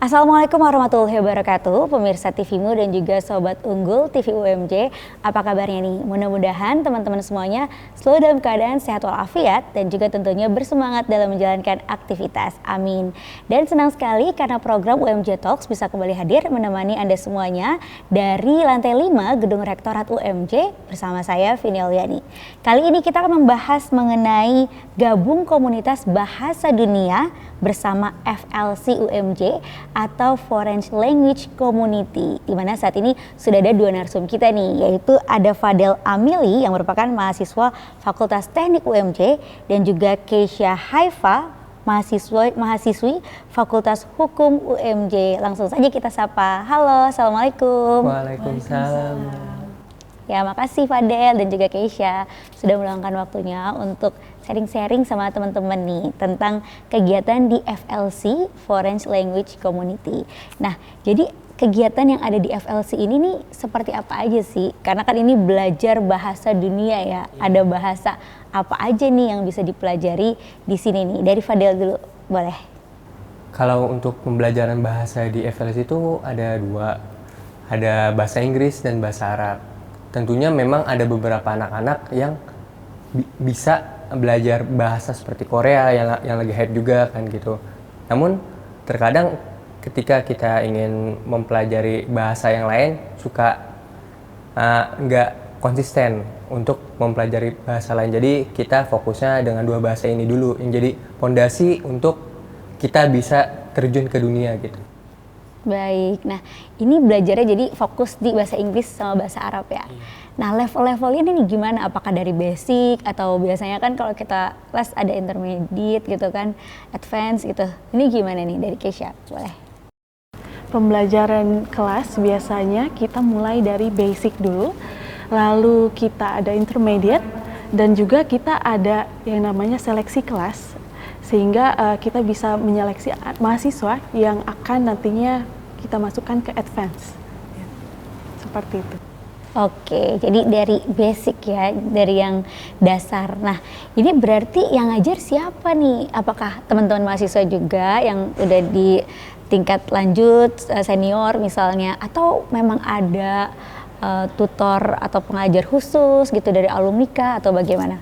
Assalamualaikum warahmatullahi wabarakatuh, pemirsa TVmu dan juga Sobat Unggul TV UMJ. Apa kabarnya nih? Mudah-mudahan teman-teman semuanya selalu dalam keadaan sehat walafiat dan juga tentunya bersemangat dalam menjalankan aktivitas. Amin. Dan senang sekali karena program UMJ Talks bisa kembali hadir menemani Anda semuanya dari lantai 5 Gedung Rektorat UMJ bersama saya Vini Auliani. Kali ini kita akan membahas mengenai gabung komunitas bahasa dunia bersama FLC UMJ atau Foreign Language Community, di mana saat ini sudah ada dua narsum kita nih, yaitu ada Fadel Amili yang merupakan mahasiswa Fakultas Teknik UMJ dan juga Keisha Haifa, mahasiswi Fakultas Hukum UMJ. Langsung saja kita sapa. Halo, Assalamualaikum. Waalaikumsalam. Ya, makasih Fadel dan juga Keisha sudah meluangkan waktunya untuk sharing-sharing sama teman-teman nih tentang kegiatan di FLC Foreign Language Community. Nah, jadi kegiatan yang ada di FLC ini nih seperti apa aja sih? Karena kan ini belajar bahasa dunia ya. Ada bahasa apa aja nih yang bisa dipelajari di sini nih? Dari Fadel dulu, boleh? Kalau untuk pembelajaran bahasa di FLC itu ada dua, ada bahasa Inggris dan bahasa Arab. Tentunya memang ada beberapa anak-anak yang bisa belajar bahasa seperti Korea yang lagi hype juga kan gitu. Namun terkadang ketika kita ingin mempelajari bahasa yang lain suka nggak konsisten untuk mempelajari bahasa lain. Jadi kita fokusnya dengan dua bahasa ini dulu yang jadi fondasi untuk kita bisa terjun ke dunia gitu. Baik, nah ini belajarnya jadi fokus di bahasa Inggris sama bahasa Arab ya. Nah level-levelnya ini gimana? Apakah dari basic atau biasanya kan kalau kita les ada intermediate gitu kan, advance gitu. Ini gimana nih dari Keisha? Boleh. Pembelajaran kelas biasanya kita mulai dari basic dulu, lalu kita ada intermediate dan juga kita ada yang namanya seleksi kelas. Sehingga kita bisa menyeleksi mahasiswa yang akan nantinya kita masukkan ke advance. Seperti itu. Oke, jadi dari basic ya, dari yang dasar. Nah, ini berarti yang ngajar siapa nih? Apakah teman-teman mahasiswa juga yang udah di tingkat lanjut, senior misalnya, atau memang ada tutor atau pengajar khusus gitu dari alumni kah atau bagaimana?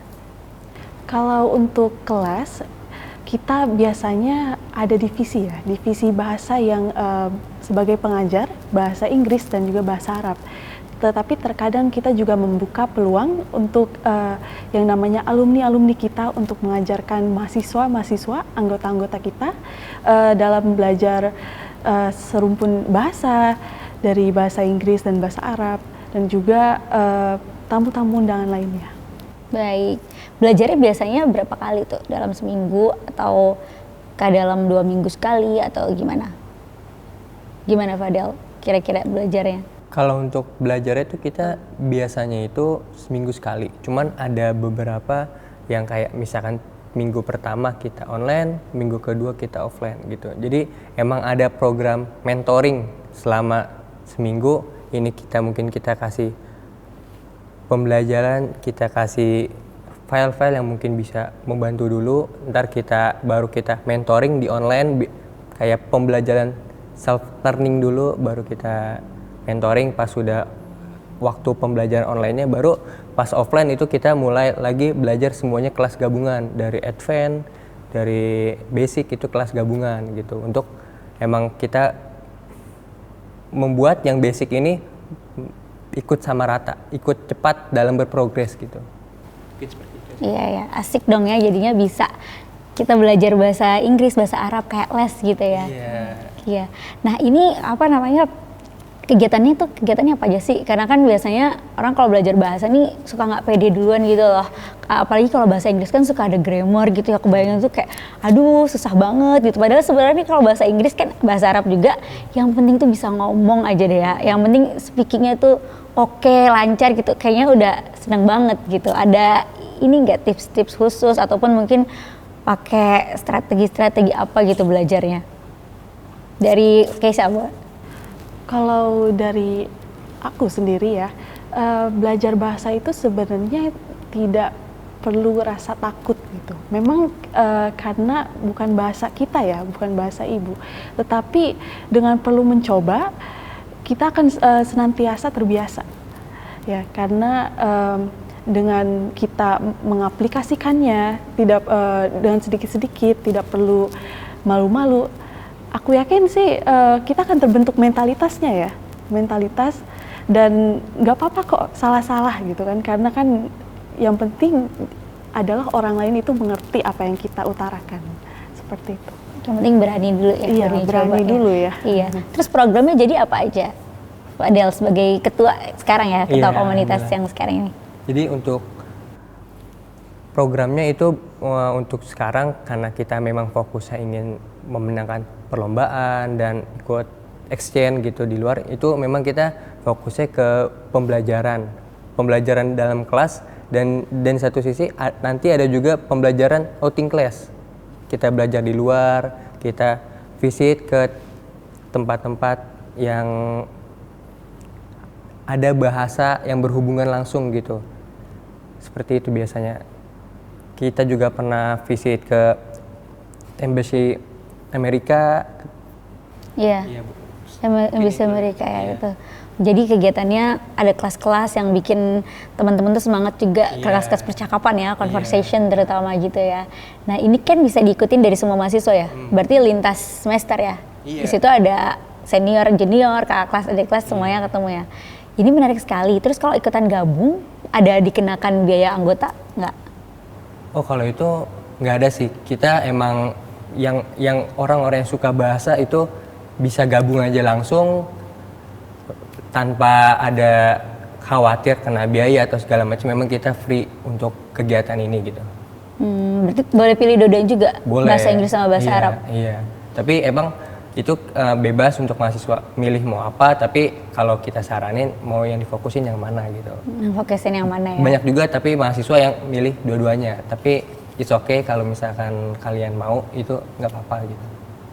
Kalau untuk kelas, kita biasanya ada divisi ya, divisi bahasa yang sebagai pengajar bahasa Inggris dan juga bahasa Arab. Tetapi terkadang kita juga membuka peluang untuk yang namanya alumni-alumni kita untuk mengajarkan mahasiswa-mahasiswa, anggota-anggota kita dalam belajar serumpun bahasa dari bahasa Inggris dan bahasa Arab dan juga tamu-tamu undangan lainnya. Baik, belajarnya biasanya berapa kali tuh? Dalam seminggu atau dalam 2 minggu sekali atau gimana? Gimana Fadel kira-kira belajarnya? Kalau untuk belajarnya itu kita biasanya itu seminggu sekali. Cuman ada beberapa yang kayak misalkan minggu pertama kita online, minggu kedua kita offline gitu. Jadi emang ada program mentoring selama seminggu. Ini kita kasih pembelajaran, kita kasih file-file yang mungkin bisa membantu dulu, ntar baru kita mentoring di online, kayak pembelajaran self learning dulu, baru kita mentoring. Pas sudah waktu pembelajaran online-nya, baru pas offline itu kita mulai lagi belajar semuanya kelas gabungan, dari advance, dari basic itu kelas gabungan gitu, untuk emang kita membuat yang basic ini ikut sama rata, ikut cepat dalam berprogres gitu. Iya ya, asik dong ya jadinya bisa kita belajar bahasa Inggris, bahasa Arab kayak les gitu ya. Iya. Nah ini apa namanya, kegiatannya apa aja sih? Karena kan biasanya orang kalau belajar bahasa nih suka nggak pede duluan gitu loh. Apalagi kalau bahasa Inggris kan suka ada grammar gitu ya, kebayang tuh kayak aduh susah banget gitu. Padahal sebenarnya kalau bahasa Inggris kan bahasa Arab juga, yang penting tuh bisa ngomong aja deh ya. Yang penting speakingnya tuh oke, lancar gitu. Kayaknya udah seneng banget gitu. Ada ini nggak tips-tips khusus ataupun mungkin pakai strategi-strategi apa gitu belajarnya? Dari Keisha, Bu? Kalau dari aku sendiri ya, belajar bahasa itu sebenarnya tidak perlu rasa takut gitu. Memang karena bukan bahasa kita ya, bukan bahasa ibu, tetapi dengan perlu mencoba kita akan senantiasa terbiasa ya, karena dengan kita mengaplikasikannya tidak dengan sedikit-sedikit, tidak perlu malu-malu, aku yakin sih kita akan terbentuk mentalitasnya ya, mentalitas, dan nggak apa-apa kok salah-salah gitu kan, karena kan yang penting adalah orang lain itu mengerti apa yang kita utarakan, seperti itu. Yang penting berani dulu ya. Iya, berani dulu ya. Iya. Terus programnya jadi apa aja, Pak Del sebagai ketua sekarang ya, ketua komunitas yang sekarang ini? Jadi untuk programnya itu untuk sekarang karena kita memang fokusnya ingin memenangkan perlombaan dan ikut exchange gitu di luar, itu memang kita fokusnya ke pembelajaran dalam kelas, dan satu sisi nanti ada juga pembelajaran outing class. Kita belajar di luar, kita visit ke tempat-tempat yang ada bahasa yang berhubungan langsung gitu. Seperti itu biasanya. Kita juga pernah visit ke Embassy Amerika. Iya. Embassy Amerika ya gitu. Jadi kegiatannya ada kelas-kelas yang bikin teman-teman tuh semangat juga, kelas-kelas percakapan ya, conversation terutama gitu ya. Nah ini kan bisa diikutin dari semua mahasiswa ya, berarti lintas semester ya. Di situ ada senior, junior, kakak kelas, adik kelas, semuanya ketemu ya. Ini menarik sekali. Terus kalau ikutan gabung, ada dikenakan biaya anggota nggak? Oh kalau itu nggak ada sih. Kita emang yang orang-orang yang suka bahasa itu bisa gabung aja langsung tanpa ada khawatir kena biaya atau segala macam. Memang kita free untuk kegiatan ini gitu. Berarti boleh pilih dua-duanya juga? Boleh. Bahasa Inggris sama bahasa Arab? Iya. Tapi emang itu bebas untuk mahasiswa milih mau apa, tapi kalau kita saranin mau yang difokusin yang mana gitu. Fokusin yang mana ya? Banyak juga tapi mahasiswa yang milih dua-duanya, tapi it's okay kalau misalkan kalian mau, itu nggak apa-apa gitu.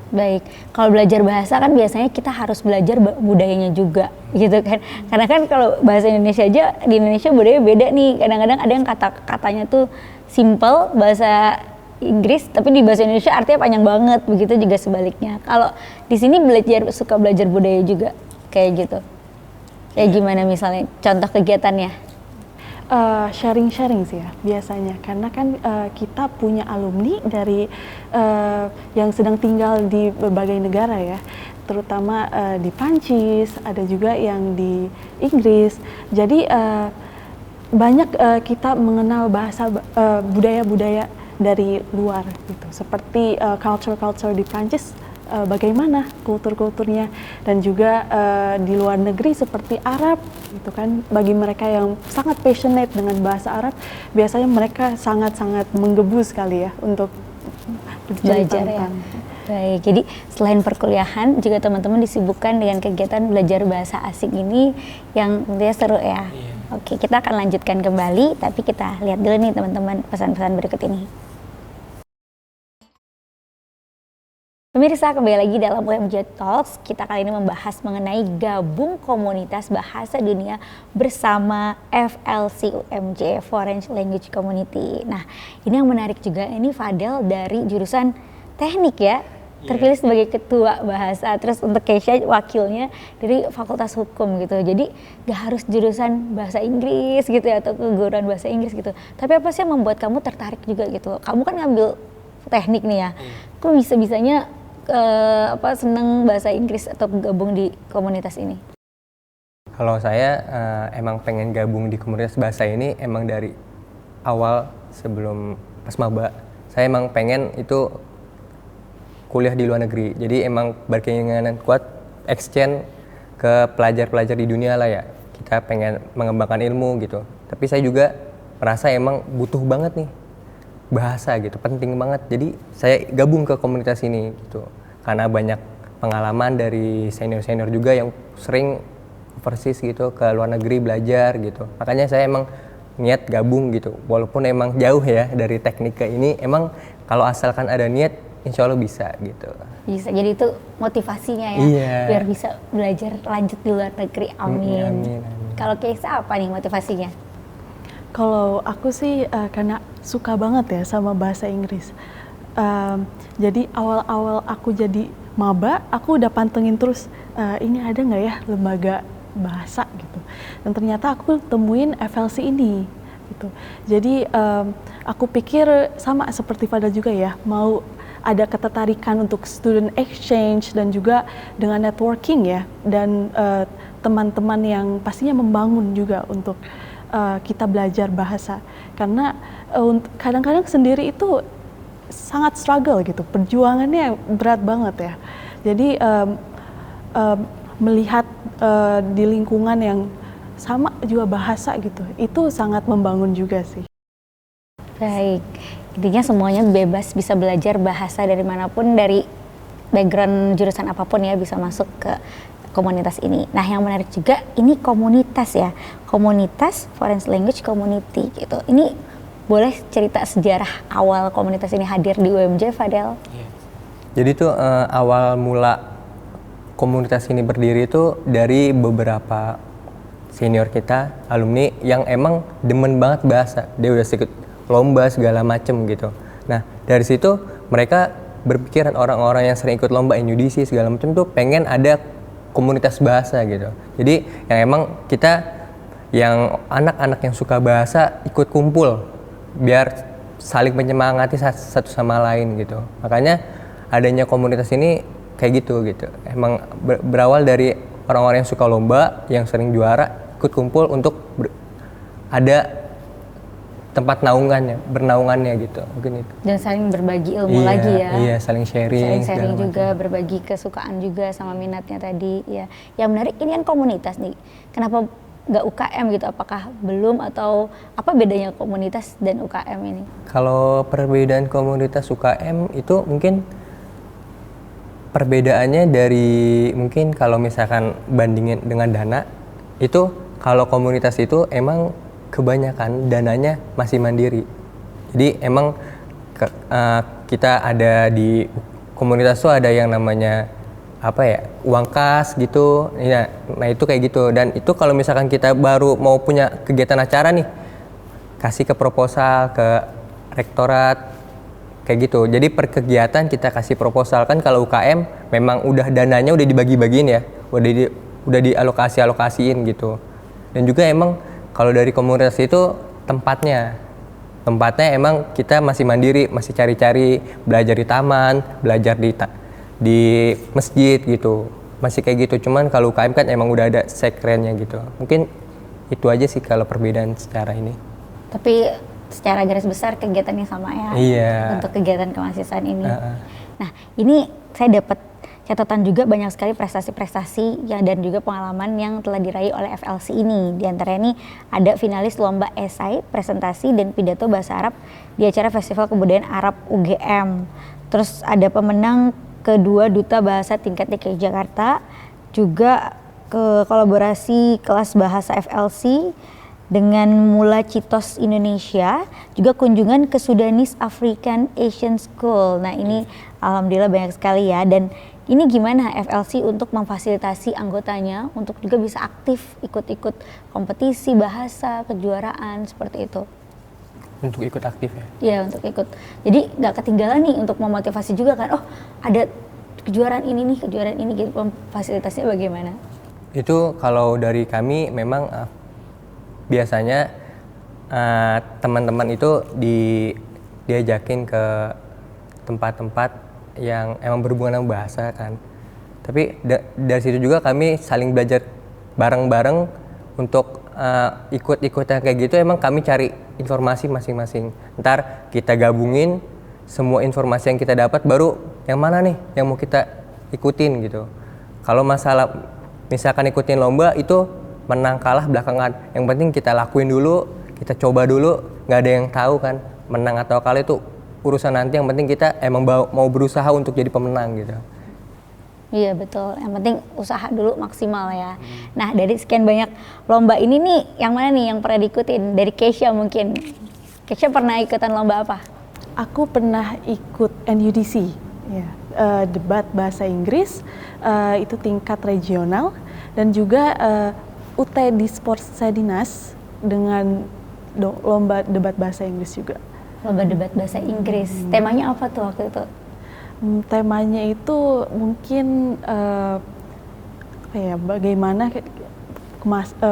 Baik, kalau belajar bahasa kan biasanya kita harus belajar budayanya juga gitu kan. Karena kan kalau bahasa Indonesia aja, di Indonesia budaya beda nih. Kadang-kadang ada yang katanya tuh simple bahasa Inggris, tapi di bahasa Indonesia artinya panjang banget, begitu juga sebaliknya. Kalau di sini suka belajar budaya juga kayak gitu. Kayak gimana misalnya contoh kegiatannya? Sharing-sharing sih ya biasanya, karena kan kita punya alumni dari yang sedang tinggal di berbagai negara ya, terutama di Prancis, ada juga yang di Inggris. Jadi banyak kita mengenal bahasa budaya-budaya dari luar gitu, seperti culture di Prancis. Bagaimana kulturnya, dan juga di luar negeri seperti Arab gitu kan, bagi mereka yang sangat passionate dengan bahasa Arab, biasanya mereka sangat-sangat menggebu sekali ya untuk belajar ya. Baik, jadi selain perkuliahan juga teman-teman disibukkan dengan kegiatan belajar bahasa asing ini yang tentunya seru ya. Oke, kita akan lanjutkan kembali, tapi kita lihat dulu nih teman-teman pesan-pesan berikut ini. Pemirsa, kembali lagi dalam UMJ Talks. Kita kali ini membahas mengenai gabung komunitas bahasa dunia bersama FLC UMJ, Foreign Language Community. Nah, ini yang menarik juga, ini Fadel dari jurusan teknik ya, terpilih sebagai ketua bahasa. Terus untuk Keisha wakilnya dari Fakultas Hukum gitu. Jadi gak harus jurusan bahasa Inggris gitu ya, atau keguruan bahasa Inggris gitu. Tapi apa sih yang membuat kamu tertarik juga gitu? Kamu kan ngambil teknik nih ya, kok bisa-bisanya seneng bahasa Inggris atau gabung di komunitas ini? Kalau saya emang pengen gabung di komunitas bahasa ini emang dari awal sebelum pas maba. Saya emang pengen itu kuliah di luar negeri. Jadi emang berkeinginan kuat exchange ke pelajar-pelajar di dunia lah ya. Kita pengen mengembangkan ilmu gitu. Tapi saya juga merasa emang butuh banget nih bahasa gitu, penting banget. Jadi saya gabung ke komunitas ini gitu. Karena banyak pengalaman dari senior-senior juga yang sering overseas gitu ke luar negeri belajar gitu. Makanya saya emang niat gabung gitu. Walaupun emang jauh ya dari teknik ke ini, emang kalau asalkan ada niat, insya Allah bisa gitu. Bisa, jadi itu motivasinya ya, biar bisa belajar lanjut di luar negeri. Amin. Kalau Keisha apa nih motivasinya? Kalau aku sih karena suka banget ya sama bahasa Inggris. Jadi awal-awal aku jadi maba, aku udah pantengin terus ini ada nggak ya lembaga bahasa gitu. Dan ternyata aku temuin FLC ini gitu. Jadi aku pikir sama seperti Fadel juga ya, mau ada ketertarikan untuk student exchange dan juga dengan networking ya, dan teman-teman yang pastinya membangun juga untuk kita belajar bahasa. Karena kadang-kadang sendiri itu sangat struggle gitu, perjuangannya berat banget ya. Jadi melihat di lingkungan yang sama juga bahasa gitu, itu sangat membangun juga sih. Baik, intinya semuanya bebas bisa belajar bahasa dari manapun, dari background jurusan apapun ya, bisa masuk ke komunitas ini. Nah, yang menarik juga ini komunitas ya, komunitas Foreign Language Community gitu. Ini boleh cerita sejarah awal komunitas ini hadir di UMJ, Fadel? Jadi tuh awal mula komunitas ini berdiri itu dari beberapa senior kita, alumni yang emang demen banget bahasa. Dia udah ikut lomba segala macem gitu. Nah, dari situ mereka berpikiran, orang-orang yang sering ikut lomba NUDC segala macam tuh pengen ada komunitas bahasa gitu. Jadi yang emang kita yang anak-anak yang suka bahasa ikut kumpul biar saling menyemangati satu sama lain gitu. Makanya adanya komunitas ini kayak gitu. Emang berawal dari orang-orang yang suka lomba, yang sering juara, ikut kumpul untuk ada tempat bernaungannya gitu, mungkin itu. Dan saling berbagi ilmu lagi ya. Iya, saling sharing juga, berbagi kesukaan juga sama minatnya tadi ya. Yang menarik ini kan komunitas nih. Kenapa nggak UKM gitu? Apakah belum, atau apa bedanya komunitas dan UKM ini? Kalau perbedaan komunitas UKM itu mungkin perbedaannya dari, mungkin kalau misalkan bandingin dengan dana, itu kalau komunitas itu emang kebanyakan dananya masih mandiri. Jadi emang kita ada di komunitas tuh ada yang namanya uang kas gitu ya. Nah itu kayak gitu, dan itu kalau misalkan kita baru mau punya kegiatan acara nih, kasih ke proposal ke rektorat kayak gitu. Jadi per kegiatan kita kasih proposal. Kan kalau UKM memang udah dananya udah dibagi-bagiin ya, udah dialokasiin gitu. Dan juga emang kalau dari komunitas itu tempatnya emang kita masih mandiri, masih cari-cari, belajar di taman, belajar di masjid gitu, masih kayak gitu. Cuman kalau UKM kan emang udah ada sekrennya gitu. Mungkin itu aja sih kalau perbedaan secara ini. Tapi secara garis besar kegiatannya sama ya. Iya. Untuk kegiatan kemahasiswaan ini. Nah, ini saya dapat catatan juga banyak sekali prestasi-prestasi dan juga pengalaman yang telah diraih oleh FLC ini. Di antara ini ada finalis lomba esai, presentasi, dan pidato bahasa Arab di acara Festival Kebudayaan Arab UGM. Terus ada pemenang kedua duta bahasa tingkat DKI Jakarta, juga ke kolaborasi kelas bahasa FLC dengan Mula Citos Indonesia, juga kunjungan ke Sudanese African Asian School. Nah ini alhamdulillah banyak sekali ya. Dan ini gimana FLC untuk memfasilitasi anggotanya untuk juga bisa aktif ikut-ikut kompetisi bahasa, kejuaraan seperti itu? Untuk ikut aktif ya? Iya, untuk ikut. Jadi nggak ketinggalan nih untuk memotivasi juga kan, oh ada kejuaraan ini gitu, fasilitasnya bagaimana? Itu kalau dari kami memang biasanya teman-teman itu diajakin ke tempat-tempat yang emang berhubungan sama bahasa kan. Tapi dari situ juga kami saling belajar bareng-bareng untuk ikut-ikutan kayak gitu. Emang kami cari informasi masing-masing. Ntar kita gabungin semua informasi yang kita dapat, baru yang mana nih yang mau kita ikutin gitu. Kalau masalah misalkan ikutin lomba itu menang kalah belakangan, yang penting kita lakuin dulu, kita coba dulu, nggak ada yang tahu kan menang atau kalah itu urusan nanti. Yang penting kita emang mau berusaha untuk jadi pemenang gitu. Iya betul, yang penting usaha dulu maksimal ya. Nah dari sekian banyak lomba ini nih, yang mana nih yang pernah diikutin? Dari Keisha mungkin. Keisha pernah ikutan lomba apa? Aku pernah ikut NUDC, ya, debat bahasa Inggris, itu tingkat regional, dan juga UT di Sports Sedinas dengan lomba debat bahasa Inggris juga. lomba debat bahasa Inggris. Temanya apa tuh waktu itu? Temanya itu mungkin apa ya, bagaimana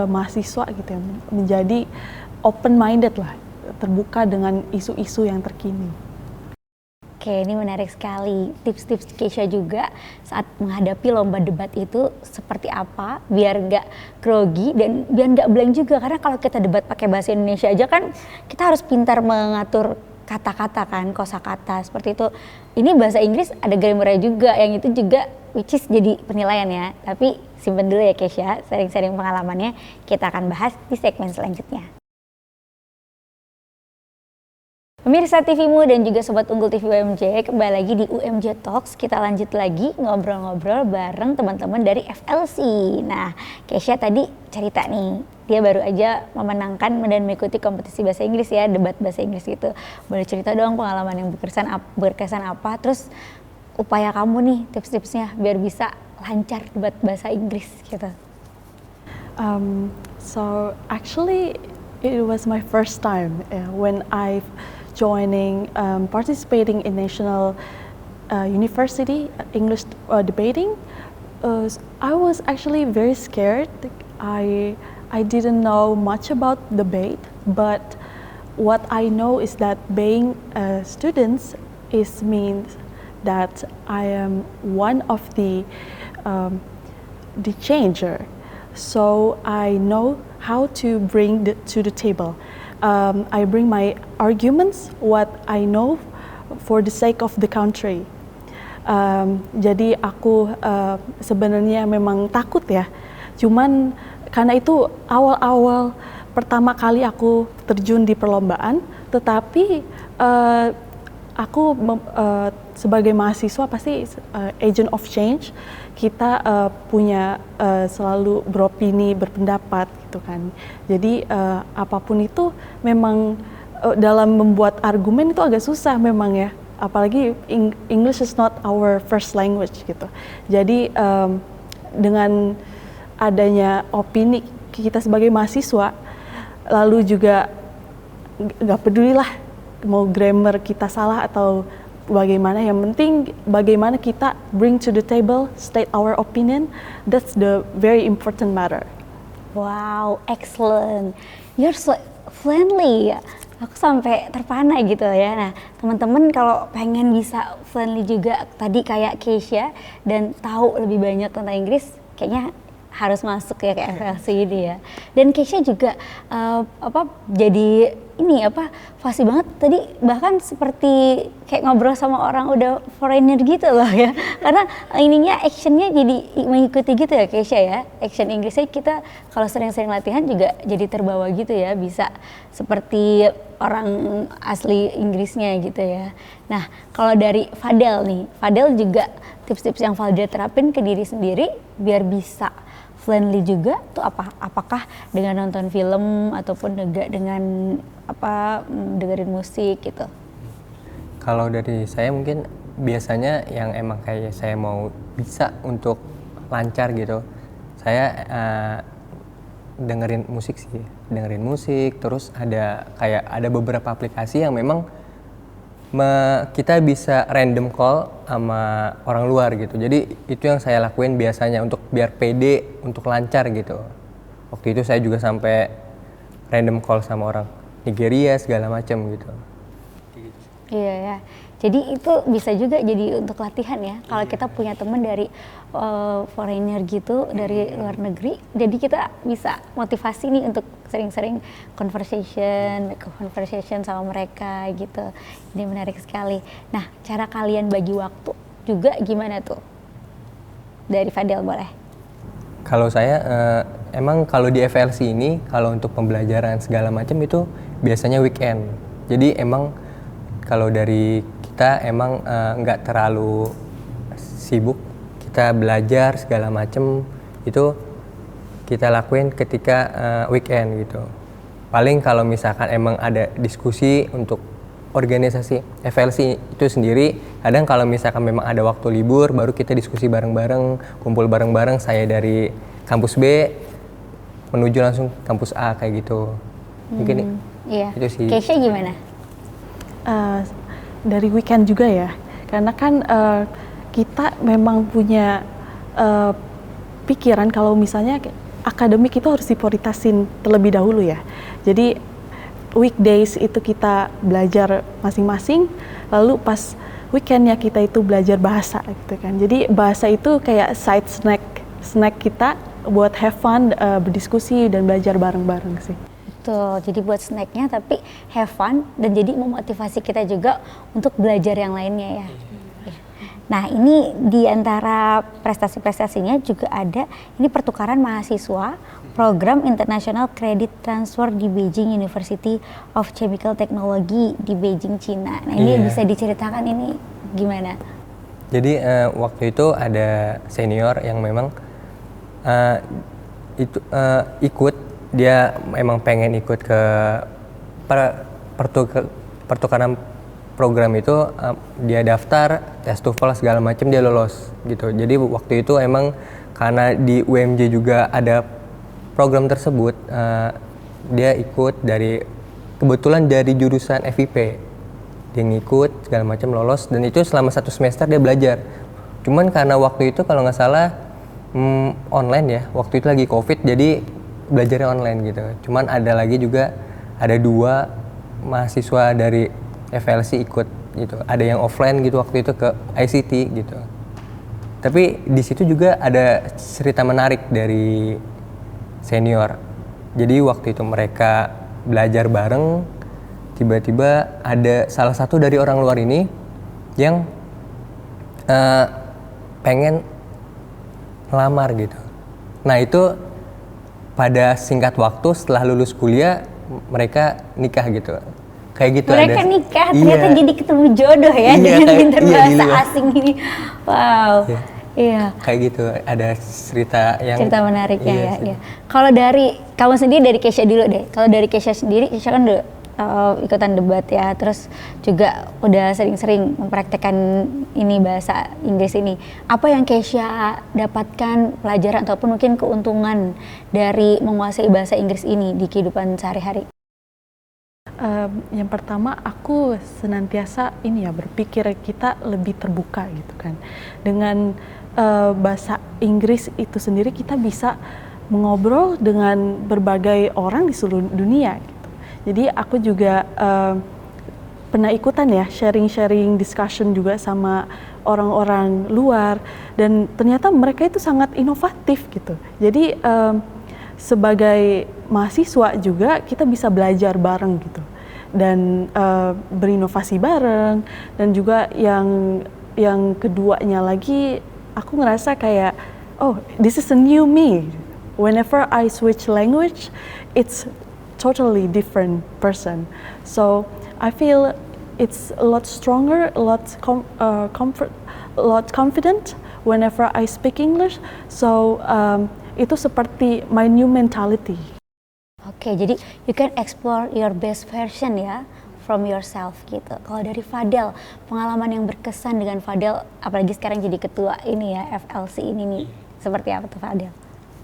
mahasiswa gitu ya menjadi open minded lah, terbuka dengan isu-isu yang terkini. Oke, ini menarik sekali. Tips-tips Keisha juga saat menghadapi lomba debat itu seperti apa biar nggak grogi dan biar nggak blank juga. Karena kalau kita debat pakai bahasa Indonesia aja kan kita harus pintar mengatur kata-kata kan, kosakata seperti itu. Ini bahasa Inggris ada grammarnya juga, yang itu juga which is jadi penilaian ya. Tapi simpen dulu ya Keisha, sharing-sharing pengalamannya kita akan bahas di segmen selanjutnya. Pemirsa TVmu dan juga Sobat Unggul TV UMJ, kembali lagi di UMJ Talks. Kita lanjut lagi ngobrol-ngobrol bareng teman-teman dari FLC. Nah, Keisha tadi cerita nih, dia baru aja memenangkan dan mengikuti kompetisi bahasa Inggris ya, debat bahasa Inggris gitu. Boleh cerita dong pengalaman yang berkesan apa, terus upaya kamu nih, tips-tipsnya biar bisa lancar debat bahasa Inggris gitu. So actually it was my first time when I participating in national university English debating. I was actually very scared. I didn't know much about debate, but what I know is that being students means that I am one of the changer. So I know how to bring to the table. I bring my arguments, what I know for the sake of the country. Jadi aku sebenarnya memang takut ya. Cuman karena itu awal-awal pertama kali aku terjun di perlombaan, tetapi aku sebagai mahasiswa pasti agent of change, kita punya selalu beropini, berpendapat gitu kan. Jadi apapun itu memang dalam membuat argumen itu agak susah memang ya. Apalagi English is not our first language gitu. Jadi dengan adanya opini kita sebagai mahasiswa, lalu juga nggak pedulilah mau grammar kita salah atau bagaimana, yang penting bagaimana kita bring to the table, state our opinion. That's the very important matter. Wow, excellent. You're so friendly. Aku sampai terpana gitu ya. Nah, teman-teman kalau pengen bisa friendly juga tadi kayak Keisha dan tahu lebih banyak tentang Inggris, kayaknya harus masuk ya ke FLC ini ya. Dan Keisha juga jadi ini fasih banget tadi, bahkan seperti kayak ngobrol sama orang udah foreigner gitu loh ya. Karena ininya actionnya jadi mengikuti gitu ya Keisha ya. Action Inggrisnya kita kalau sering-sering latihan juga jadi terbawa gitu ya, bisa seperti orang asli Inggrisnya gitu ya. Nah, kalau dari Fadel nih, Fadel juga tips-tips yang Fadel terapin ke diri sendiri biar bisa friendly juga tuh apakah dengan nonton film ataupun dengan dengerin musik gitu? Kalau dari saya mungkin biasanya yang emang kayak saya mau bisa untuk lancar gitu, saya dengerin musik, terus ada beberapa aplikasi yang memang kita bisa random call sama orang luar gitu. Jadi itu yang saya lakuin biasanya untuk biar pede, untuk lancar gitu. Waktu itu saya juga sampai random call sama orang Nigeria segala macam gitu. Iya ya. Jadi itu bisa juga jadi untuk latihan ya. Kalau kita punya teman dari foreigner gitu, dari luar negeri, jadi kita bisa motivasi nih untuk sering-sering conversation sama mereka gitu. Ini menarik sekali. Nah, cara kalian bagi waktu juga gimana tuh? Dari Fadel boleh. Kalau saya emang kalau di FLC ini kalau untuk pembelajaran segala macam itu biasanya weekend. Jadi emang kalau dari kita emang nggak terlalu sibuk, kita belajar segala macam itu kita lakuin ketika weekend gitu. Paling kalau misalkan emang ada diskusi untuk organisasi FLC itu sendiri, kadang kalau misalkan memang ada waktu libur baru kita diskusi bareng-bareng, kumpul bareng-bareng, saya dari kampus B menuju langsung kampus A kayak gitu. Mungkin Iya. itu sih. Keisha gimana? dari weekend juga ya, karena kan kita memang punya pikiran kalau misalnya akademik itu harus diprioritasin terlebih dahulu ya. Jadi weekdays itu kita belajar masing-masing, lalu pas weekendnya kita itu belajar bahasa gitu kan. Jadi bahasa itu kayak side snack kita buat have fun, berdiskusi dan belajar bareng-bareng sih. Betul, jadi buat snacknya tapi have fun dan jadi memotivasi kita juga untuk belajar yang lainnya ya. Nah ini di antara prestasi-prestasinya juga ada ini pertukaran mahasiswa program International Credit Transfer di Beijing University of Chemical Technology di Beijing, Cina. Nah ini bisa diceritakan ini gimana? Jadi waktu itu ada senior yang memang ikut, dia memang pengen ikut ke pertukaran program itu, dia daftar tes TOEFL segala macam, dia lolos gitu. Jadi waktu itu emang karena di UMJ juga ada program tersebut, dia ikut kebetulan dari jurusan FIP, dia ngikut segala macam, lolos, dan itu selama 1 semester dia belajar. Cuman karena waktu itu kalau nggak salah online ya, waktu itu lagi COVID, jadi belajarnya online gitu. Cuman ada 2 mahasiswa dari FLC ikut gitu. Ada yang offline gitu waktu itu ke ICT gitu. Tapi di situ juga ada cerita menarik dari senior. Jadi waktu itu mereka belajar bareng, tiba-tiba ada salah satu dari orang luar ini yang pengen melamar gitu. Nah itu pada singkat waktu setelah lulus kuliah mereka nikah gitu. Kayak gitu. Mereka nikah, ternyata jadi ketemu jodoh ya dengan pintar bahasa asing ini. Wow. Iya. Kayak gitu, ada cerita menarik ya. Kalau dari kamu sendiri, dari Kesha dulu deh. Kalau dari Kesha sendiri, Kesha kan udah ikutan debat ya, terus juga udah sering-sering mempraktekkan ini bahasa Inggris ini. Apa yang Kesha dapatkan pelajaran ataupun mungkin keuntungan dari menguasai bahasa Inggris ini di kehidupan sehari-hari? Yang pertama, aku senantiasa berpikir kita lebih terbuka gitu kan. Dengan bahasa Inggris itu sendiri kita bisa mengobrol dengan berbagai orang di seluruh dunia gitu. Jadi aku juga pernah ikutan ya sharing discussion juga sama orang-orang luar, dan ternyata mereka itu sangat inovatif gitu. Jadi sebagai mahasiswa juga kita bisa belajar bareng gitu dan berinovasi bareng. Dan juga yang keduanya lagi, aku ngerasa kayak this is a new me. Whenever I switch language, it's totally different person. So I feel it's a lot stronger, a lot confident whenever I speak English. So itu seperti my new mentality. Oke, jadi you can explore your best version ya from yourself gitu. Kalau dari Fadel, pengalaman yang berkesan dengan Fadel, apalagi sekarang jadi ketua ini ya FLC ini nih, seperti apa tuh Fadel?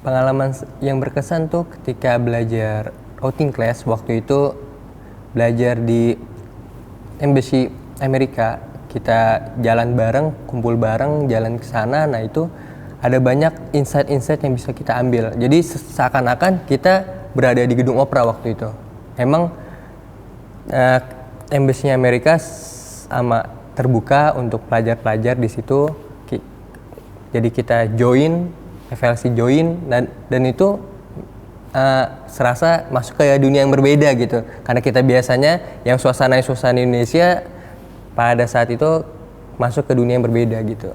Pengalaman yang berkesan tuh ketika belajar outing class, waktu itu belajar di Embassy Amerika, kita jalan bareng, kumpul bareng, jalan ke sana. Nah itu ada banyak insight-insight yang bisa kita ambil. Jadi seakan-akan kita berada di gedung opera waktu itu. Emang Embassy Amerika sama terbuka untuk pelajar-pelajar di situ. Jadi kita FLC join, dan itu serasa masuk ke dunia yang berbeda gitu. Karena kita biasanya yang suasana Indonesia, pada saat itu masuk ke dunia yang berbeda gitu.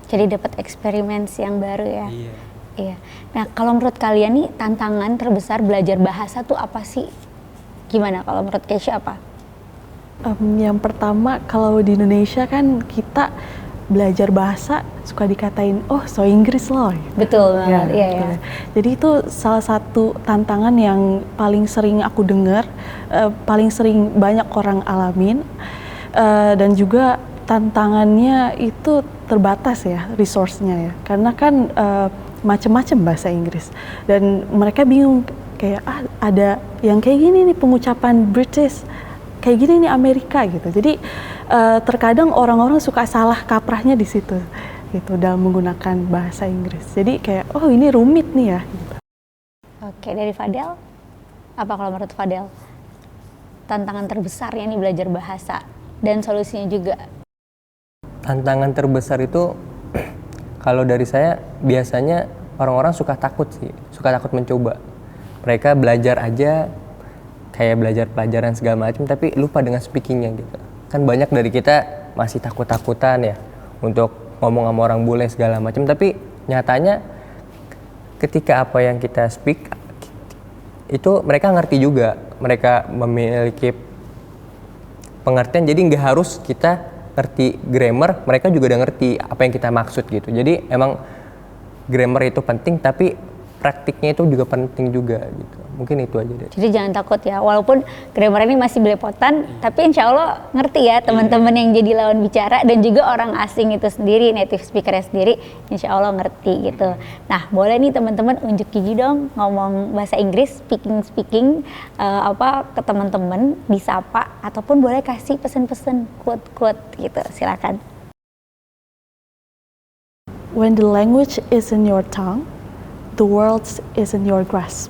Jadi dapat eksperimen yang baru ya. Iya. Nah kalau menurut kalian nih tantangan terbesar belajar bahasa tuh apa sih? Gimana kalau menurut Kesha apa? Yang pertama, kalau di Indonesia kan kita belajar bahasa suka dikatain so Inggris loh. Betul banget. Iya. Jadi itu salah satu tantangan yang paling sering aku dengar, paling sering banyak orang alamin, dan juga tantangannya itu terbatas ya resource-nya ya, karena kan macam-macam bahasa Inggris, dan mereka bingung kayak ada yang kayak gini nih pengucapan British, kayak gini nih Amerika gitu. Jadi terkadang orang-orang suka salah kaprahnya di situ gitu dalam menggunakan bahasa Inggris. Jadi kayak oh ini rumit nih ya. Gitu. Oke, dari Fadel, apa kalau menurut Fadel tantangan terbesarnya nih belajar bahasa dan solusinya juga? Tantangan terbesar itu kalau dari saya biasanya orang-orang suka takut mencoba. Mereka belajar aja kayak belajar pelajaran segala macam tapi lupa dengan speakingnya gitu. Kan banyak dari kita masih takut-takutan ya untuk ngomong sama orang bule segala macam, tapi nyatanya ketika apa yang kita speak itu mereka ngerti juga, mereka memiliki pengertian, jadi nggak harus kita ngerti grammar, mereka juga udah ngerti apa yang kita maksud gitu. Jadi emang grammar itu penting, tapi praktiknya itu juga penting juga gitu. Mungkin itu aja deh. Jadi jangan takut ya, walaupun grammar ini masih belepotan, tapi insya Allah ngerti ya teman-teman yang jadi lawan bicara dan juga orang asing itu sendiri, native speaker sendiri, insya Allah ngerti gitu. Nah, boleh nih teman-teman unjuk gigi dong ngomong bahasa Inggris, speaking ke teman-teman, disapa ataupun boleh kasih pesan-pesan quote-quote gitu, silakan. When the language is in your tongue, the world is in your grasp.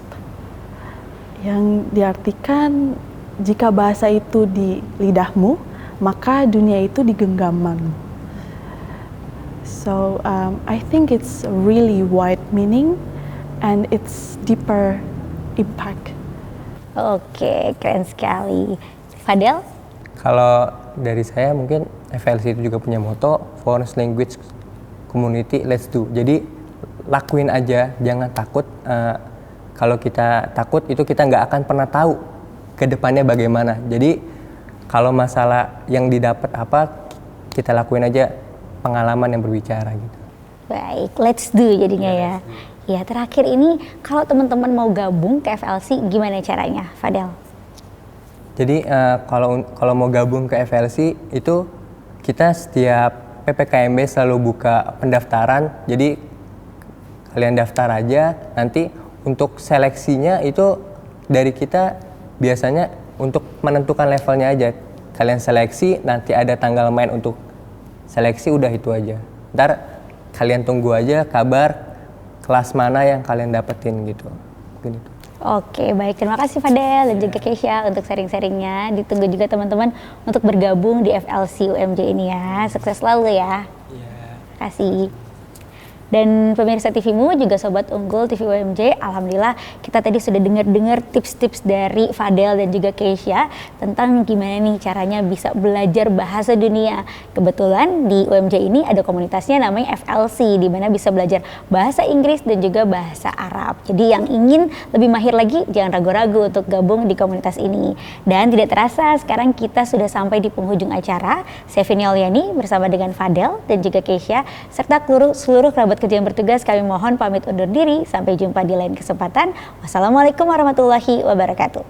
Yang diartikan jika bahasa itu di lidahmu, maka dunia itu di genggamanmu. So I think it's a really wide meaning and it's deeper impact. Oke, keren sekali. Fadel? Kalau dari saya mungkin FLC itu juga punya moto Foreign Language Community Let's Do. Jadi lakuin aja, jangan takut. Kalau kita takut itu kita nggak akan pernah tahu ke depannya bagaimana. Jadi kalau masalah yang didapat apa, kita lakuin aja, pengalaman yang berbicara gitu. Baik, let's do jadinya ya. Ya, terakhir ini kalau teman-teman mau gabung ke FLC gimana caranya, Fadel? Jadi kalau mau gabung ke FLC itu kita setiap PPKMB selalu buka pendaftaran. Jadi kalian daftar aja, nanti untuk seleksinya itu dari kita biasanya untuk menentukan levelnya aja. Kalian seleksi, nanti ada tanggal main untuk seleksi, udah itu aja. Ntar kalian tunggu aja kabar kelas mana yang kalian dapetin gitu. Mungkin itu. Oke, baik. Terima kasih Fadel dan juga Keisha untuk sharing-sharingnya. Ditunggu juga teman-teman untuk bergabung di FLC UMJ ini ya. Sukses selalu ya. Terima kasih. Dan pemirsa TVmu juga Sobat Unggul TV UMJ, alhamdulillah kita tadi sudah dengar tips-tips dari Fadel dan juga Keisha tentang gimana nih caranya bisa belajar bahasa dunia. Kebetulan di UMJ ini ada komunitasnya namanya FLC, di mana bisa belajar bahasa Inggris dan juga bahasa Arab. Jadi yang ingin lebih mahir lagi jangan ragu-ragu untuk gabung di komunitas ini. Dan tidak terasa sekarang kita sudah sampai di penghujung acara. Saya Vini Auliani bersama dengan Fadel dan juga Keisha serta seluruh kerabat kerja yang bertugas, kami mohon pamit undur diri. Sampai jumpa di lain kesempatan. Wassalamualaikum warahmatullahi wabarakatuh.